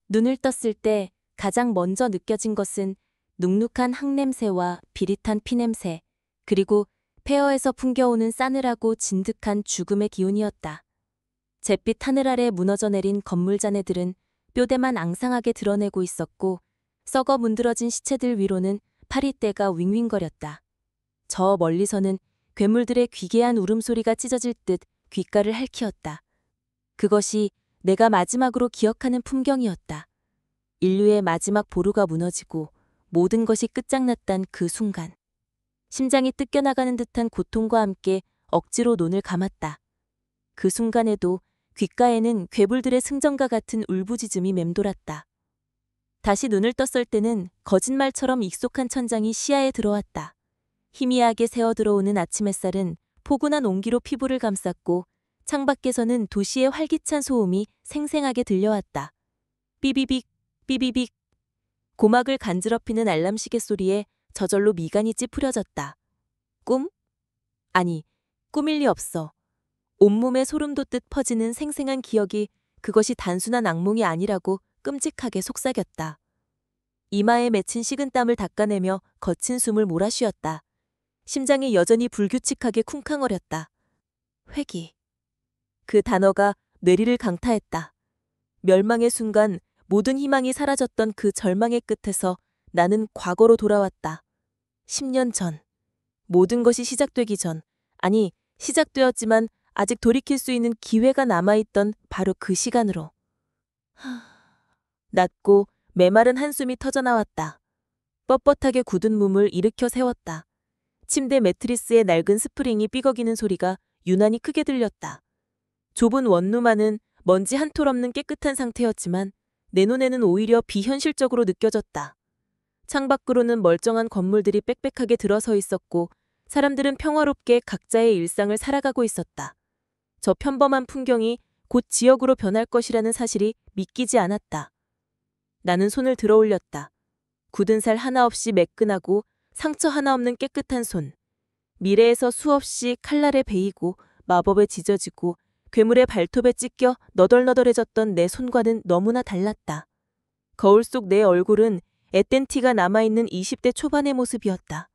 눈을 떴을 때 가장 먼저 느껴진 것은 눅눅한 항냄새와 비릿한 피냄새, 그리고 폐허에서 풍겨오는 싸늘하고 진득한 죽음의 기운이었다. 잿빛 하늘 아래 무너져 내린 건물 잔해들은 뼈대만 앙상하게 드러내고 있었고, 썩어 문드러진 시체들 위로는 파리떼가 윙윙거렸다. 저 멀리서는 괴물들의 귀괴한 울음소리가 찢어질 듯 귓가를 핥히었다. 그것이 내가 마지막으로 기억하는 풍경이었다. 인류의 마지막 보루가 무너지고 모든 것이 끝장났단 그 순간. 심장이 뜯겨나가는 듯한 고통과 함께 억지로 눈을 감았다. 그 순간에도 귓가에는 괴물들의 승전과 같은 울부짖음이 맴돌았다. 다시 눈을 떴을 때는 거짓말처럼 익숙한 천장이 시야에 들어왔다. 희미하게 새어 들어오는 아침 햇살은 포근한 온기로 피부를 감쌌고, 창밖에서는 도시의 활기찬 소음이 생생하게 들려왔다. 삐비빅, 삐비빅. 고막을 간지럽히는 알람 시계 소리에 저절로 미간이 찌푸려졌다. 꿈? 아니, 꿈일 리 없어. 온몸에 소름 돋듯 퍼지는 생생한 기억이 그것이 단순한 악몽이 아니라고 끔찍하게 속삭였다. 이마에 맺힌 식은땀을 닦아내며 거친 숨을 몰아쉬었다. 심장이 여전히 불규칙하게 쿵쾅거렸다. 회귀. 그 단어가 뇌리를 강타했다. 멸망의 순간 모든 희망이 사라졌던 그 절망의 끝에서 나는 과거로 돌아왔다. 10년 전. 모든 것이 시작되기 전, 아니, 시작되었지만 아직 돌이킬 수 있는 기회가 남아있던 바로 그 시간으로. 낮고 메마른 한숨이 터져나왔다. 뻣뻣하게 굳은 몸을 일으켜 세웠다. 침대 매트리스의 낡은 스프링이 삐걱이는 소리가 유난히 크게 들렸다. 좁은 원룸안은 먼지 한 톨 없는 깨끗한 상태였지만 내 눈에는 오히려 비현실적으로 느껴졌다. 창밖으로는 멀쩡한 건물들이 빽빽하게 들어서 있었고, 사람들은 평화롭게 각자의 일상을 살아가고 있었다. 저 평범한 풍경이 곧 지역으로 변할 것이라는 사실이 믿기지 않았다. 나는 손을 들어 올렸다. 굳은 살 하나 없이 매끈하고 상처 하나 없는 깨끗한 손. 미래에서 수없이 칼날에 베이고 마법에 지져지고 괴물의 발톱에 찢겨 너덜너덜해졌던 내 손과는 너무나 달랐다. 거울 속 내 얼굴은 앳된 티가 남아있는 20대 초반의 모습이었다.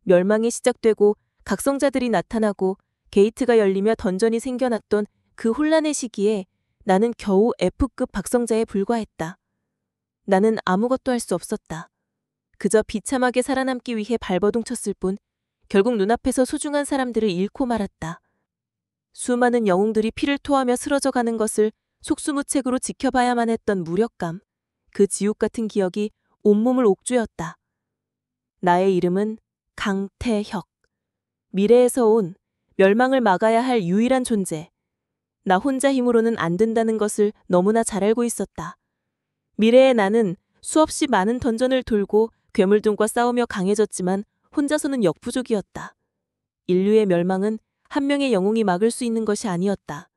멸망이 시작되고 각성자들이 나타나고 게이트가 열리며 던전이 생겨났던 그 혼란의 시기에 나는 겨우 F급 박성자에 불과했다. 나는 아무것도 할 수 없었다. 그저 비참하게 살아남기 위해 발버둥 쳤을 뿐 결국 눈앞에서 소중한 사람들을 잃고 말았다. 수많은 영웅들이 피를 토하며 쓰러져가는 것을 속수무책으로 지켜봐야만 했던 무력감, 그 지옥 같은 기억이 온몸을 옥죄었다. 나의 이름은 강태혁. 미래에서 온 멸망을 막아야 할 유일한 존재. 나 혼자 힘으로는 안 된다는 것을 너무나 잘 알고 있었다. 미래의 나는 수없이 많은 던전을 돌고 괴물들과 싸우며 강해졌지만 혼자서는 역부족이었다. 인류의 멸망은 한 명의 영웅이 막을 수 있는 것이 아니었다.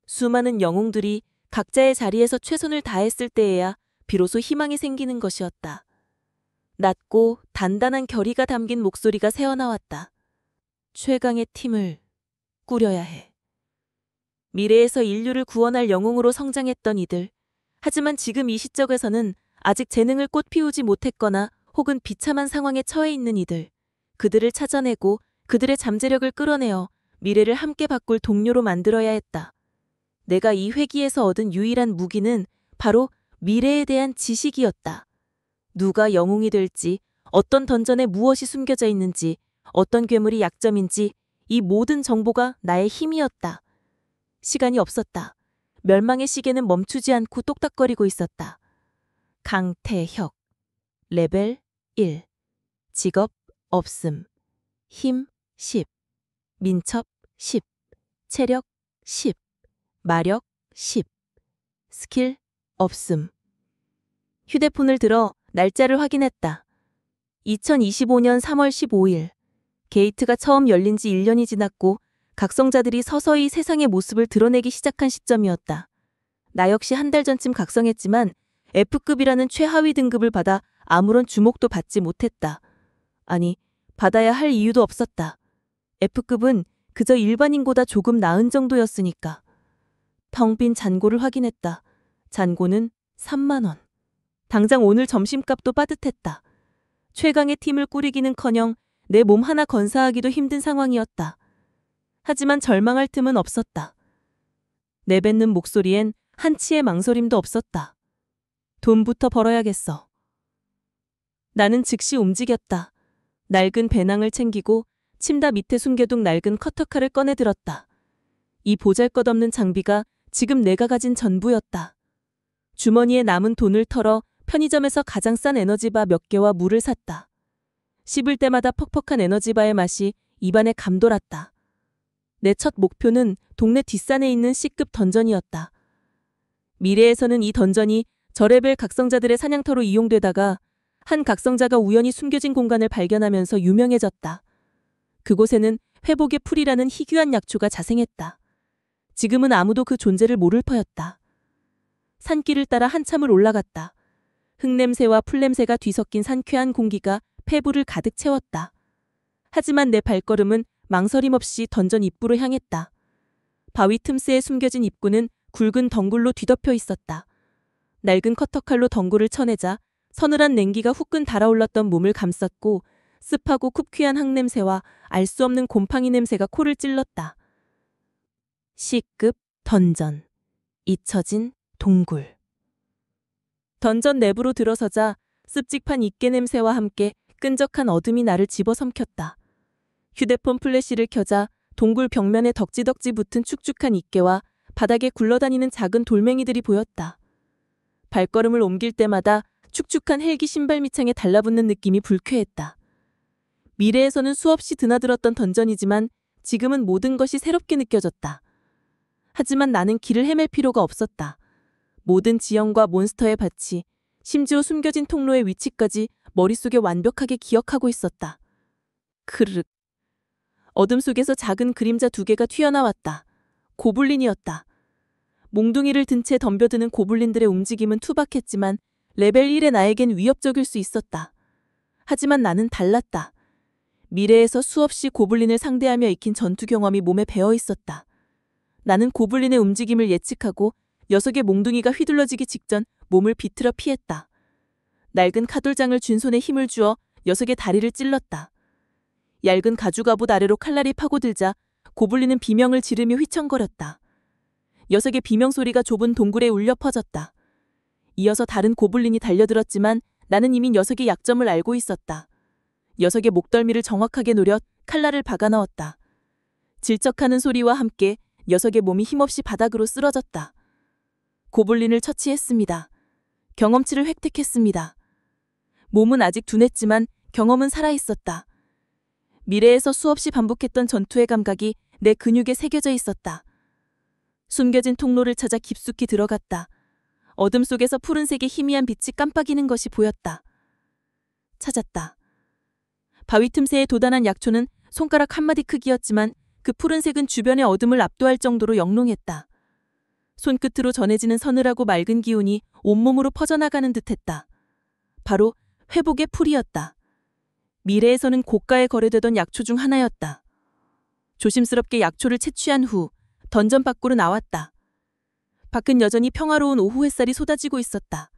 수많은 영웅들이 각자의 자리에서 최선을 다했을 때에야 비로소 희망이 생기는 것이었다. 낮고 단단한 결의가 담긴 목소리가 새어나왔다. 최강의 팀을 꾸려야 해. 미래에서 인류를 구원할 영웅으로 성장했던 이들. 하지만 지금 이 시점에서는 아직 재능을 꽃피우지 못했거나 혹은 비참한 상황에 처해 있는 이들. 그들을 찾아내고 그들의 잠재력을 끌어내어 미래를 함께 바꿀 동료로 만들어야 했다. 내가 이 회기에서 얻은 유일한 무기는 바로 미래에 대한 지식이었다. 누가 영웅이 될지, 어떤 던전에 무엇이 숨겨져 있는지, 어떤 괴물이 약점인지 이 모든 정보가 나의 힘이었다. 시간이 없었다. 멸망의 시계는 멈추지 않고 똑딱거리고 있었다. 강태혁. 레벨 1. 직업 없음. 힘 10. 민첩 10. 체력 10. 마력 10. 스킬 없음. 휴대폰을 들어 날짜를 확인했다. 2025년 3월 15일. 게이트가 처음 열린 지 1년이 지났고 각성자들이 서서히 세상의 모습을 드러내기 시작한 시점이었다. 나 역시 한 달 전쯤 각성했지만 F급이라는 최하위 등급을 받아 아무런 주목도 받지 못했다. 아니, 받아야 할 이유도 없었다. F급은 그저 일반인보다 조금 나은 정도였으니까. 텅 빈 잔고를 확인했다. 잔고는 3만 원. 당장 오늘 점심값도 빠듯했다. 최강의 팀을 꾸리기는커녕 내 몸 하나 건사하기도 힘든 상황이었다. 하지만 절망할 틈은 없었다. 내뱉는 목소리엔 한치의 망설임도 없었다. 돈부터 벌어야겠어. 나는 즉시 움직였다. 낡은 배낭을 챙기고 침대 밑에 숨겨둔 낡은 커터칼을 꺼내 들었다. 이 보잘것없는 장비가 지금 내가 가진 전부였다. 주머니에 남은 돈을 털어 편의점에서 가장 싼 에너지바 몇 개와 물을 샀다. 씹을 때마다 퍽퍽한 에너지바의 맛이 입안에 감돌았다. 내 첫 목표는 동네 뒷산에 있는 C급 던전이었다. 미래에서는 이 던전이 저레벨 각성자들의 사냥터로 이용되다가 한 각성자가 우연히 숨겨진 공간을 발견하면서 유명해졌다. 그곳에는 회복의 풀이라는 희귀한 약초가 자생했다. 지금은 아무도 그 존재를 모를 터였다. 산길을 따라 한참을 올라갔다. 흙냄새와 풀냄새가 뒤섞인 상쾌한 공기가 폐부를 가득 채웠다. 하지만 내 발걸음은 망설임 없이 던전 입구로 향했다. 바위 틈새에 숨겨진 입구는 굵은 덩굴로 뒤덮여 있었다. 낡은 커터칼로 덩굴을 쳐내자 서늘한 냉기가 후끈 달아올랐던 몸을 감쌌고 습하고 굽퀴한 흙냄새와 알 수 없는 곰팡이 냄새가 코를 찔렀다. C급 던전. 잊혀진 동굴. 던전 내부로 들어서자 습직한 입개 냄새와 함께 끈적한 어둠이 나를 집어삼켰다. 휴대폰 플래시를 켜자 동굴 벽면에 덕지덕지 붙은 축축한 입개와 바닥에 굴러다니는 작은 돌멩이들이 보였다. 발걸음을 옮길 때마다 축축한 헬기 신발 밑창에 달라붙는 느낌이 불쾌했다. 미래에서는 수없이 드나들었던 던전이지만 지금은 모든 것이 새롭게 느껴졌다. 하지만 나는 길을 헤맬 필요가 없었다. 모든 지형과 몬스터의 밭이, 심지어 숨겨진 통로의 위치까지 머릿속에 완벽하게 기억하고 있었다. 크르륵. 어둠 속에서 작은 그림자 2개가 튀어나왔다. 고블린이었다. 몽둥이를 든 채 덤벼드는 고블린들의 움직임은 투박했지만 레벨 1의 나에겐 위협적일 수 있었다. 하지만 나는 달랐다. 미래에서 수없이 고블린을 상대하며 익힌 전투 경험이 몸에 배어 있었다. 나는 고블린의 움직임을 예측하고 녀석의 몽둥이가 휘둘러지기 직전 몸을 비틀어 피했다. 낡은 카돌장을 쥔 손에 힘을 주어 녀석의 다리를 찔렀다. 얇은 가죽갑옷 아래로 칼날이 파고들자 고블린은 비명을 지르며 휘청거렸다. 녀석의 비명 소리가 좁은 동굴에 울려 퍼졌다. 이어서 다른 고블린이 달려들었지만 나는 이미 녀석의 약점을 알고 있었다. 녀석의 목덜미를 정확하게 노려 칼날을 박아 넣었다. 질척하는 소리와 함께 녀석의 몸이 힘없이 바닥으로 쓰러졌다. 고블린을 처치했습니다. 경험치를 획득했습니다. 몸은 아직 둔했지만 경험은 살아있었다. 미래에서 수없이 반복했던 전투의 감각이 내 근육에 새겨져 있었다. 숨겨진 통로를 찾아 깊숙이 들어갔다. 어둠 속에서 푸른색의 희미한 빛이 깜빡이는 것이 보였다. 찾았다. 바위 틈새에 도단한 약초는 손가락 한마디 크기였지만 그 푸른색은 주변의 어둠을 압도할 정도로 영롱했다. 손끝으로 전해지는 서늘하고 맑은 기운이 온몸으로 퍼져나가는 듯했다. 바로 회복의 풀이었다. 미래에서는 고가에 거래되던 약초 중 하나였다. 조심스럽게 약초를 채취한 후 던전 밖으로 나왔다. 밖은 여전히 평화로운 오후 햇살이 쏟아지고 있었다.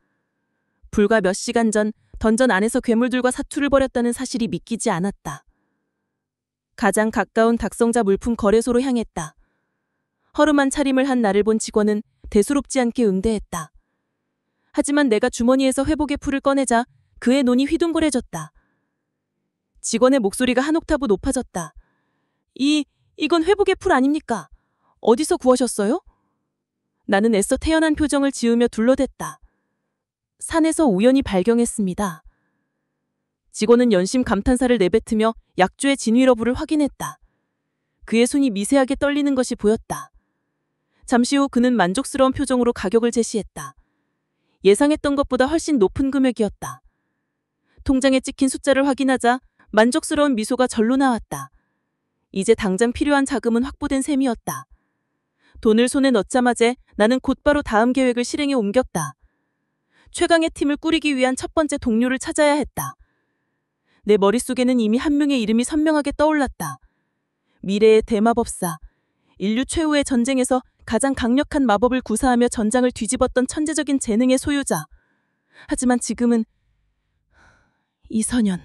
불과 몇 시간 전 던전 안에서 괴물들과 사투를 벌였다는 사실이 믿기지 않았다. 가장 가까운 각성자 물품 거래소로 향했다. 허름한 차림을 한 나를 본 직원은 대수롭지 않게 응대했다. 하지만 내가 주머니에서 회복의 풀을 꺼내자 그의 눈이 휘둥그레졌다. 직원의 목소리가 한 옥타브 높아졌다. 이건 회복의 풀 아닙니까? 어디서 구하셨어요? 나는 애써 태연한 표정을 지으며 둘러댔다. 산에서 우연히 발견했습니다. 직원은 연심 감탄사를 내뱉으며 약조의 진위 여부를 확인했다. 그의 손이 미세하게 떨리는 것이 보였다. 잠시 후 그는 만족스러운 표정으로 가격을 제시했다. 예상했던 것보다 훨씬 높은 금액이었다. 통장에 찍힌 숫자를 확인하자 만족스러운 미소가 절로 나왔다. 이제 당장 필요한 자금은 확보된 셈이었다. 돈을 손에 넣자마자 나는 곧바로 다음 계획을 실행에 옮겼다. 최강의 팀을 꾸리기 위한 첫 번째 동료를 찾아야 했다. 내 머릿속에는 이미 한 명의 이름이 선명하게 떠올랐다. 미래의 대마법사, 인류 최후의 전쟁에서 가장 강력한 마법을 구사하며 전장을 뒤집었던 천재적인 재능의 소유자. 하지만 지금은 이선연.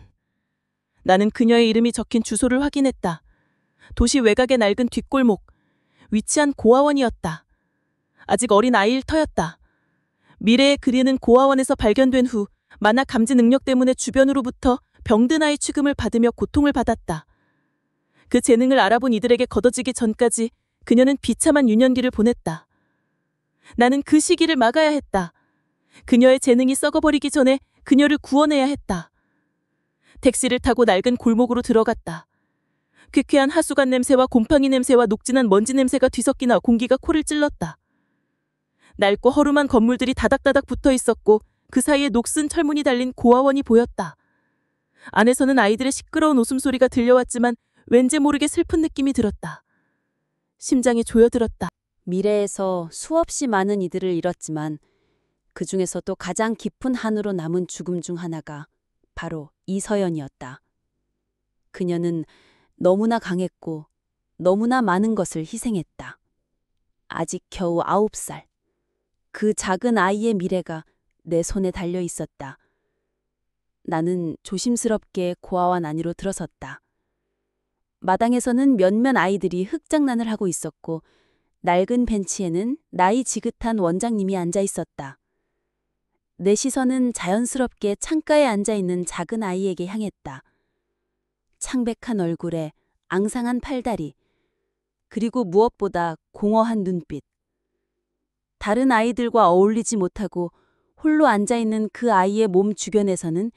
나는 그녀의 이름이 적힌 주소를 확인했다. 도시 외곽의 낡은 뒷골목, 위치한 고아원이었다. 아직 어린 아이일 터였다. 미래에 그리는 고아원에서 발견된 후 만화 감지 능력 때문에 주변으로부터 병든 아이 취급을 받으며 고통을 받았다. 그 재능을 알아본 이들에게 걷어지기 전까지 그녀는 비참한 유년기를 보냈다. 나는 그 시기를 막아야 했다. 그녀의 재능이 썩어버리기 전에 그녀를 구원해야 했다. 택시를 타고 낡은 골목으로 들어갔다. 퀴퀴한 하수관 냄새와 곰팡이 냄새와 녹진한 먼지 냄새가 뒤섞이나 공기가 코를 찔렀다. 낡고 허름한 건물들이 다닥다닥 붙어 있었고 그 사이에 녹슨 철문이 달린 고아원이 보였다. 안에서는 아이들의 시끄러운 웃음소리가 들려왔지만 왠지 모르게 슬픈 느낌이 들었다. 심장이 조여들었다. 미래에서 수없이 많은 이들을 잃었지만 그 중에서도 가장 깊은 한으로 남은 죽음 중 하나가 바로 이서연이었다. 그녀는 너무나 강했고 너무나 많은 것을 희생했다. 아직 겨우 9살. 그 작은 아이의 미래가 내 손에 달려 있었다. 나는 조심스럽게 고아원 안으로 들어섰다. 마당에서는 몇몇 아이들이 흙장난을 하고 있었고 낡은 벤치에는 나이 지긋한 원장님이 앉아 있었다. 내 시선은 자연스럽게 창가에 앉아 있는 작은 아이에게 향했다. 창백한 얼굴에 앙상한 팔다리, 그리고 무엇보다 공허한 눈빛. 다른 아이들과 어울리지 못하고 홀로 앉아 있는 그 아이의 몸 주변에서는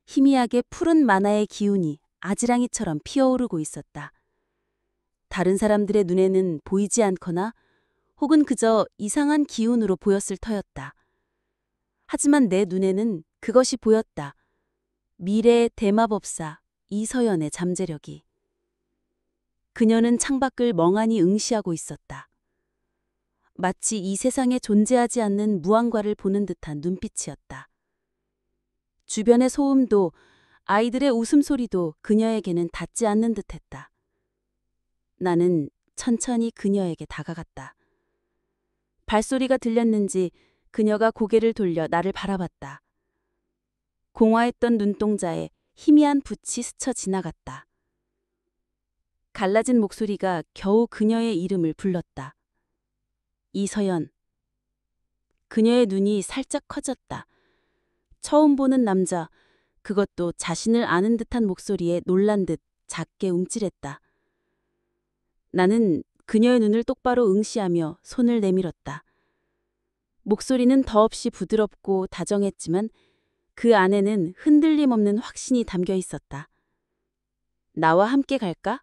희미하게 푸른 만화의 기운이 아지랑이처럼 피어오르고 있었다. 다른 사람들의 눈에는 보이지 않거나 혹은 그저 이상한 기운으로 보였을 터였다. 하지만 내 눈에는 그것이 보였다. 미래의 대마법사 이서연의 잠재력이. 그녀는 창밖을 멍하니 응시하고 있었다. 마치 이 세상에 존재하지 않는 무언가를 보는 듯한 눈빛이었다. 주변의 소음도 아이들의 웃음소리도 그녀에게는 닿지 않는 듯했다. 나는 천천히 그녀에게 다가갔다. 발소리가 들렸는지 그녀가 고개를 돌려 나를 바라봤다. 공허했던 눈동자에 희미한 붓이 스쳐 지나갔다. 갈라진 목소리가 겨우 그녀의 이름을 불렀다. 이서연. 그녀의 눈이 살짝 커졌다. 처음 보는 남자, 그것도 자신을 아는 듯한 목소리에 놀란 듯 작게 움찔했다. 나는 그녀의 눈을 똑바로 응시하며 손을 내밀었다. 목소리는 더없이 부드럽고 다정했지만 그 안에는 흔들림 없는 확신이 담겨 있었다. 나와 함께 갈까?